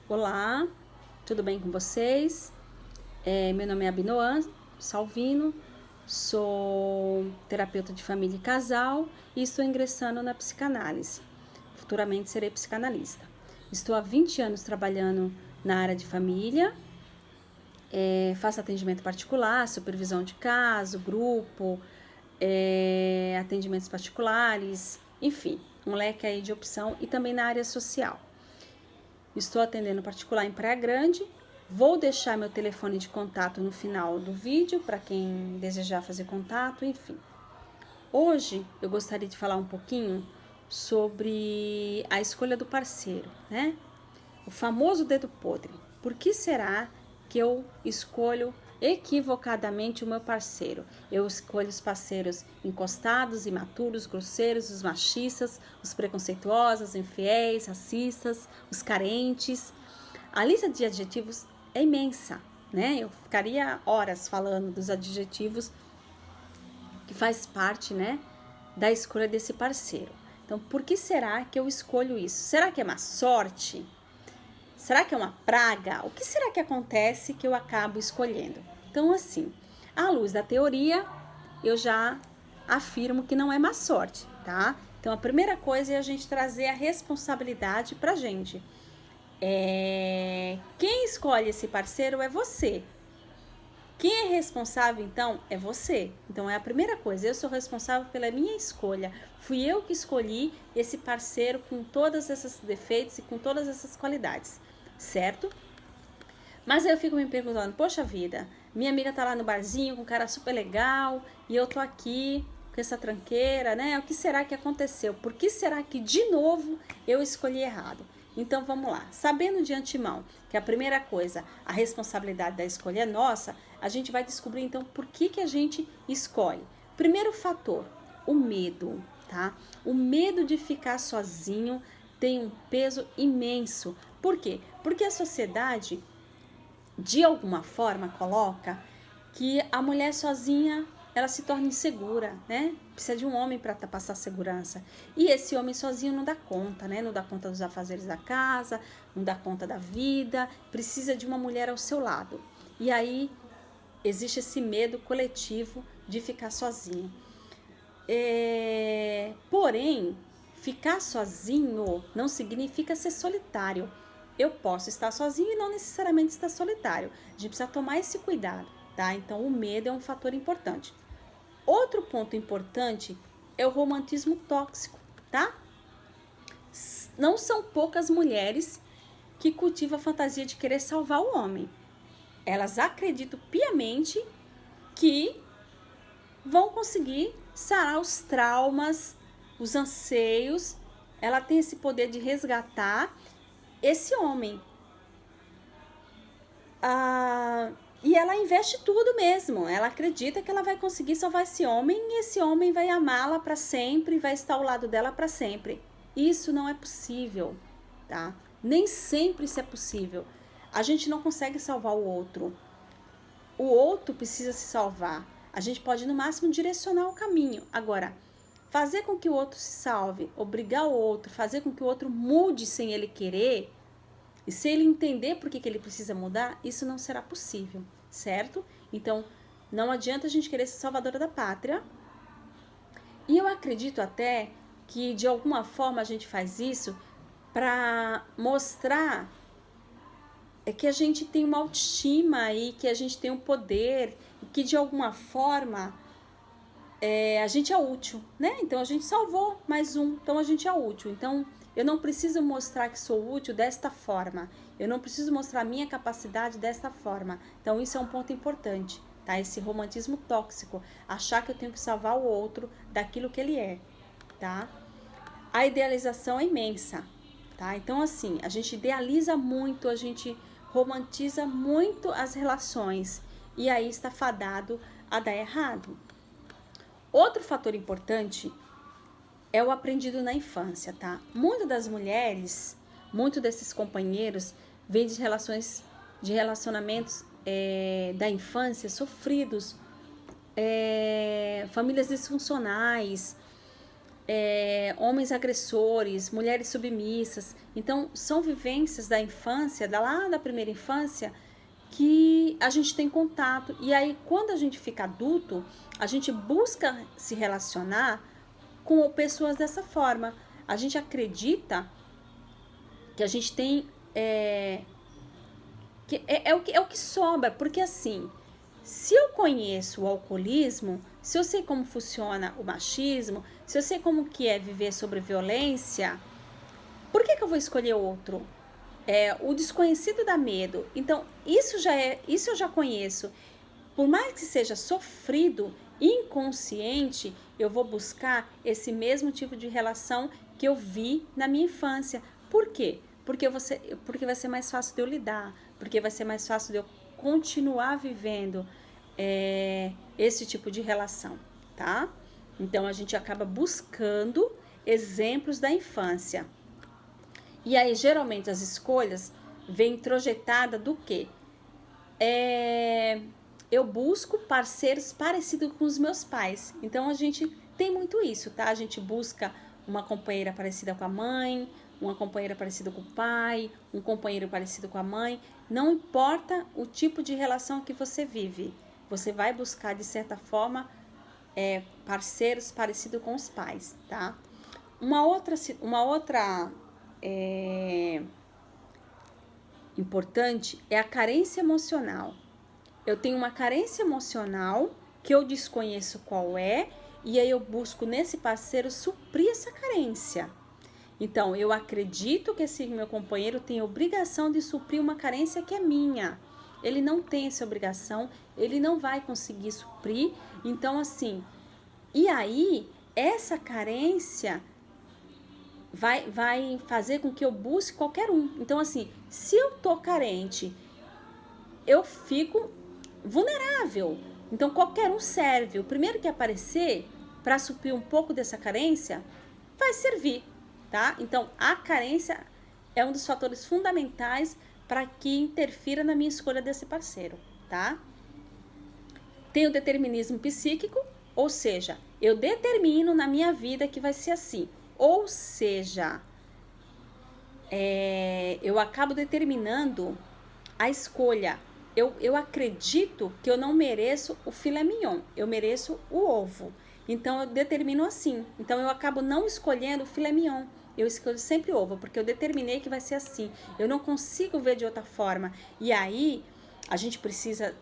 Olá, tudo bem com vocês? Meu nome é Abinoam Salvino, sou terapeuta de família e casal e estou ingressando na psicanálise. Futuramente serei psicanalista. Estou há 20 anos trabalhando na área de família, faço atendimento particular, supervisão de caso, grupo, atendimentos particulares, enfim, um leque aí de opção e também na área social. Estou atendendo particular em Praia Grande. Vou deixar meu telefone de contato no final do vídeo para quem desejar fazer contato, enfim. Hoje eu gostaria de falar um pouquinho sobre a escolha do parceiro, né? O famoso dedo podre. Por que será que eu escolho equivocadamente o meu parceiro? Eu escolho os parceiros encostados, imaturos, grosseiros, os machistas, os preconceituosos, infiéis, racistas, os carentes. A lista de adjetivos é imensa, né? Eu ficaria horas falando dos adjetivos que faz parte, né, da escolha desse parceiro. Então, por que será que eu escolho isso? Será que é má sorte? Será que é uma praga? O que será que acontece que eu acabo escolhendo? Então, assim, à luz da teoria, eu já afirmo que não é má sorte, tá? Então, a primeira coisa é a gente trazer a responsabilidade pra gente. Quem escolhe esse parceiro é você. Quem é responsável, então, é você. Então, é a primeira coisa. Eu sou responsável pela minha escolha. Fui eu que escolhi esse parceiro com todos esses defeitos e com todas essas qualidades, certo? Mas aí eu fico me perguntando, poxa vida, minha amiga tá lá no barzinho com um cara super legal e eu tô aqui com essa tranqueira, né? O que será que aconteceu? Por que será que de novo eu escolhi errado? Então vamos lá, sabendo de antemão que a primeira coisa, a responsabilidade da escolha é nossa, a gente vai descobrir então por que a gente escolhe. Primeiro fator, o medo, tá? O medo de ficar sozinho tem um peso imenso. Por quê? Porque a sociedade de alguma forma coloca que a mulher sozinha ela se torna insegura, né? Precisa de um homem para passar segurança. E esse homem sozinho não dá conta, né? Não dá conta dos afazeres da casa, não dá conta da vida, precisa de uma mulher ao seu lado. E aí existe esse medo coletivo de ficar sozinho. Porém, ficar sozinho não significa ser solitário. Eu posso estar sozinho e não necessariamente estar solitário. A gente precisa tomar esse cuidado, tá? Então, o medo é um fator importante. Outro ponto importante é o romantismo tóxico, tá? Não são poucas mulheres que cultivam a fantasia de querer salvar o homem. Elas acreditam piamente que vão conseguir sarar os traumas, os anseios. Ela tem esse poder de resgatar esse homem. E ela investe tudo mesmo. Ela acredita que ela vai conseguir salvar esse homem e esse homem vai amá-la para sempre, vai estar ao lado dela para sempre. Isso não é possível, tá? Nem sempre isso é possível. A gente não consegue salvar o outro. O outro precisa se salvar. A gente pode, no máximo, direcionar o caminho. Agora, fazer com que o outro se salve, obrigar o outro, fazer com que o outro mude sem ele querer, e se ele entender por que ele precisa mudar, isso não será possível, certo? Então, não adianta a gente querer ser salvadora da pátria. E eu acredito até que, de alguma forma, a gente faz isso para mostrar que a gente tem uma autoestima e que a gente tem um poder e que, de alguma forma, a gente é útil, né? Então, a gente salvou mais um, então a gente é útil. Então, eu não preciso mostrar que sou útil desta forma. Eu não preciso mostrar a minha capacidade desta forma. Então, isso é um ponto importante, tá? Esse romantismo tóxico. Achar que eu tenho que salvar o outro daquilo que ele é, tá? A idealização é imensa, tá? Então, assim, a gente idealiza muito, a gente romantiza muito as relações. E aí está fadado a dar errado. Outro fator importante é o aprendido na infância, tá? Muitas das mulheres, muitos desses companheiros vêm de relacionamentos da infância sofridos, famílias disfuncionais, homens agressores, mulheres submissas. Então, são vivências da infância, lá da primeira infância, que a gente tem contato. E aí, quando a gente fica adulto, a gente busca se relacionar com pessoas dessa forma. A gente acredita que a gente tem... é o que sobra, porque assim, se eu conheço o alcoolismo, se eu sei como funciona o machismo, se eu sei como que é viver sobre violência, por que eu vou escolher outro? O desconhecido dá medo. Então, isso eu já conheço. Por mais que seja sofrido, inconsciente, eu vou buscar esse mesmo tipo de relação que eu vi na minha infância. Por quê? Porque vai ser mais fácil de eu lidar, porque vai ser mais fácil de eu continuar vivendo esse tipo de relação, tá? Então, a gente acaba buscando exemplos da infância. E aí, geralmente, as escolhas vêm introjetada do quê? Eu busco parceiros parecidos com os meus pais. Então, a gente tem muito isso, tá? A gente busca uma companheira parecida com a mãe, uma companheira parecida com o pai, um companheiro parecido com a mãe. Não importa o tipo de relação que você vive, você vai buscar, de certa forma, parceiros parecidos com os pais, tá? Uma outra importante é a carência emocional. Eu tenho uma carência emocional que eu desconheço qual é, e aí eu busco nesse parceiro suprir essa carência. Então, eu acredito que esse meu companheiro tem obrigação de suprir uma carência que é minha. Ele não tem essa obrigação, ele não vai conseguir suprir. Então, assim, e aí, essa carência vai fazer com que eu busque qualquer um. Então, assim, se eu tô carente, eu fico vulnerável. Então, qualquer um serve. O primeiro que aparecer para suprir um pouco dessa carência vai servir, tá? Então, a carência é um dos fatores fundamentais para que interfira na minha escolha desse parceiro, tá? Tem o determinismo psíquico, ou seja, eu determino na minha vida que vai ser assim. Ou seja, eu acabo determinando a escolha. Eu acredito que eu não mereço o filé mignon, eu mereço o ovo. Então, eu determino assim. Então, eu acabo não escolhendo o filé mignon. Eu escolho sempre ovo, porque eu determinei que vai ser assim. Eu não consigo ver de outra forma. E aí, a gente precisa,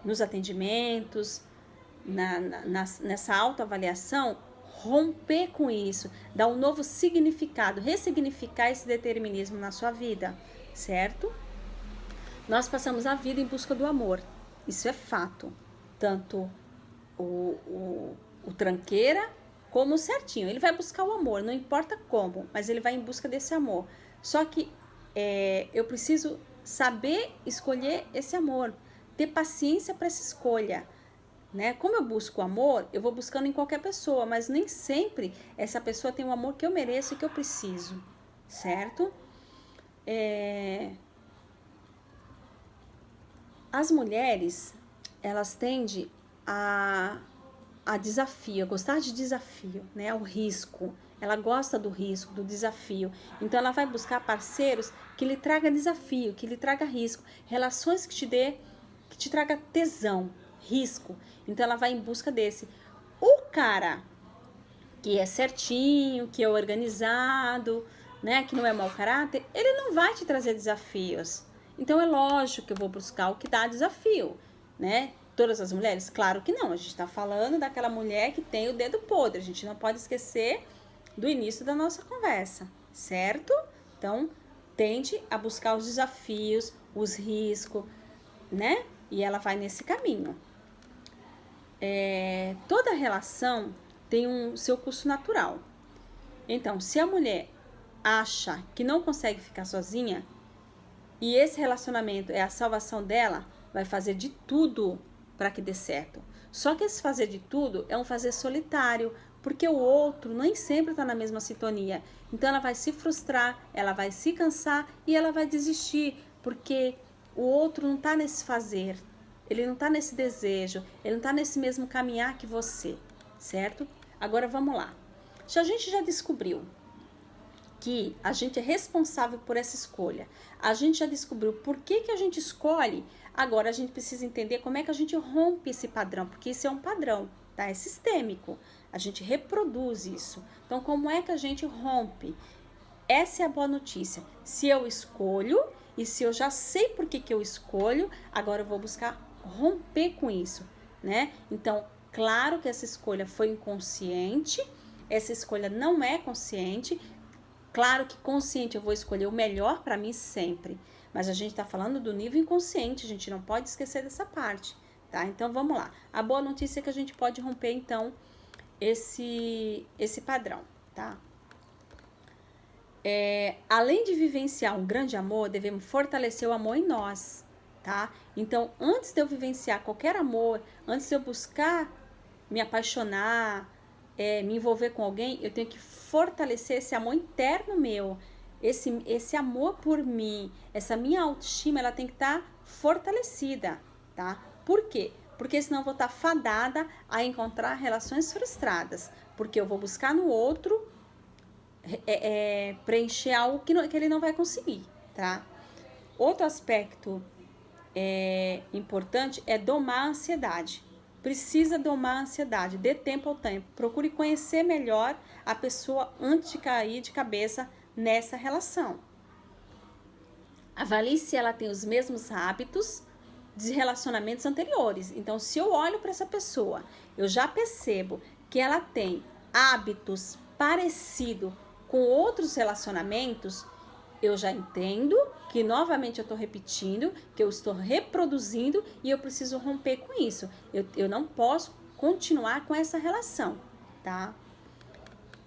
nos atendimentos, nessa autoavaliação, romper com isso, dar um novo significado, ressignificar esse determinismo na sua vida, certo? Nós passamos a vida em busca do amor, isso é fato. Tanto o tranqueira como o certinho. Ele vai buscar o amor, não importa como, mas ele vai em busca desse amor. Só que eu preciso saber escolher esse amor, ter paciência para essa escolha. Né? Como eu busco amor, eu vou buscando em qualquer pessoa, mas nem sempre essa pessoa tem o amor que eu mereço e que eu preciso, certo? As mulheres, elas tendem a desafio, a gostar de desafio, né? O risco. Ela gosta do risco, do desafio. Então, ela vai buscar parceiros que lhe traga desafio, que lhe traga risco. Relações que te traga tesão, risco. Então, ela vai em busca desse. O cara que é certinho, que é organizado, né? Que não é mau caráter, ele não vai te trazer desafios. Então, é lógico que eu vou buscar o que dá desafio, né? Todas as mulheres? Claro que não. A gente está falando daquela mulher que tem o dedo podre. A gente não pode esquecer do início da nossa conversa, certo? Então, tende a buscar os desafios, os riscos, né? E ela vai nesse caminho. Toda relação tem seu curso natural. Então, se a mulher acha que não consegue ficar sozinha e esse relacionamento é a salvação dela, vai fazer de tudo para que dê certo. Só que esse fazer de tudo é um fazer solitário, porque o outro nem sempre está na mesma sintonia. Então ela vai se frustrar, ela vai se cansar e ela vai desistir, porque o outro não está nesse fazer, ele não está nesse desejo, ele não está nesse mesmo caminhar que você, certo? Agora vamos lá. Se a gente já descobriu que a gente é responsável por essa escolha, a gente já descobriu por que a gente escolhe, agora a gente precisa entender como é que a gente rompe esse padrão, porque isso é um padrão, tá? É sistêmico, a gente reproduz isso. Então, como é que a gente rompe? Essa é a boa notícia. Se eu escolho, e se eu já sei por que eu escolho, agora eu vou buscar romper com isso, né? Então, claro que essa escolha foi inconsciente, essa escolha não é consciente. Claro que consciente eu vou escolher o melhor para mim sempre, mas a gente está falando do nível inconsciente, a gente não pode esquecer dessa parte, tá? Então vamos lá. A boa notícia é que a gente pode romper então esse padrão, tá? Além de vivenciar um grande amor, devemos fortalecer o amor em nós, tá? Então, antes de eu vivenciar qualquer amor, antes de eu buscar me apaixonar, me envolver com alguém, eu tenho que fortalecer esse amor interno meu, esse amor por mim, essa minha autoestima, ela tem que estar fortalecida, tá? Por quê? Porque senão eu vou estar fadada a encontrar relações frustradas, porque eu vou buscar no outro preencher algo que ele não vai conseguir, tá? Outro aspecto importante é domar a ansiedade. Precisa domar a ansiedade, dê tempo ao tempo. Procure conhecer melhor a pessoa antes de cair de cabeça nessa relação. Avalie se ela tem os mesmos hábitos de relacionamentos anteriores. Então, se eu olho para essa pessoa, eu já percebo que ela tem hábitos parecidos com outros relacionamentos, eu já entendo que novamente eu estou repetindo, que eu estou reproduzindo e eu preciso romper com isso. Eu não posso continuar com essa relação, tá?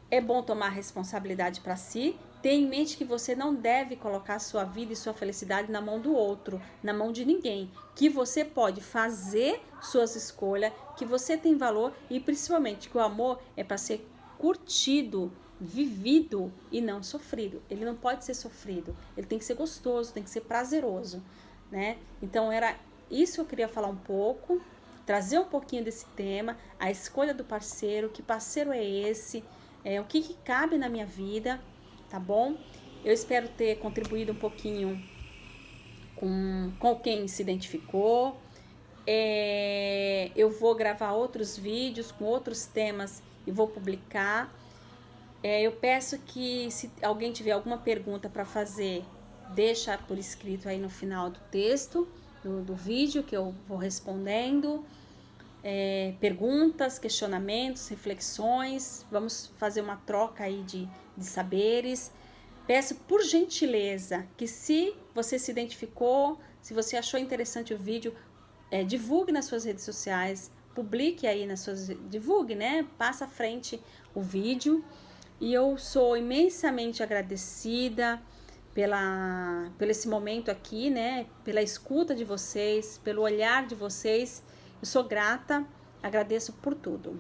É bom tomar responsabilidade para si. Tenha em mente que você não deve colocar sua vida e sua felicidade na mão do outro, na mão de ninguém. Que você pode fazer suas escolhas, que você tem valor e principalmente que o amor é para ser curtido, vivido e não sofrido. Ele não pode ser sofrido, ele tem que ser gostoso, tem que ser prazeroso, né? Então era isso que eu queria falar um pouco, trazer um pouquinho desse tema, a escolha do parceiro, que parceiro é esse, o que cabe na minha vida, tá bom? Eu espero ter contribuído um pouquinho com quem se identificou. Eu vou gravar outros vídeos com outros temas e vou publicar. Eu peço que se alguém tiver alguma pergunta para fazer, deixa por escrito aí no final do texto, do vídeo que eu vou respondendo. Perguntas, questionamentos, reflexões, vamos fazer uma troca aí de saberes. Peço por gentileza que se você se identificou, se você achou interessante o vídeo, divulgue nas suas redes sociais, publique aí divulgue, né? Passa à frente o vídeo. E eu sou imensamente agradecida pelo esse momento aqui, né? Pela escuta de vocês, pelo olhar de vocês. Eu sou grata, agradeço por tudo.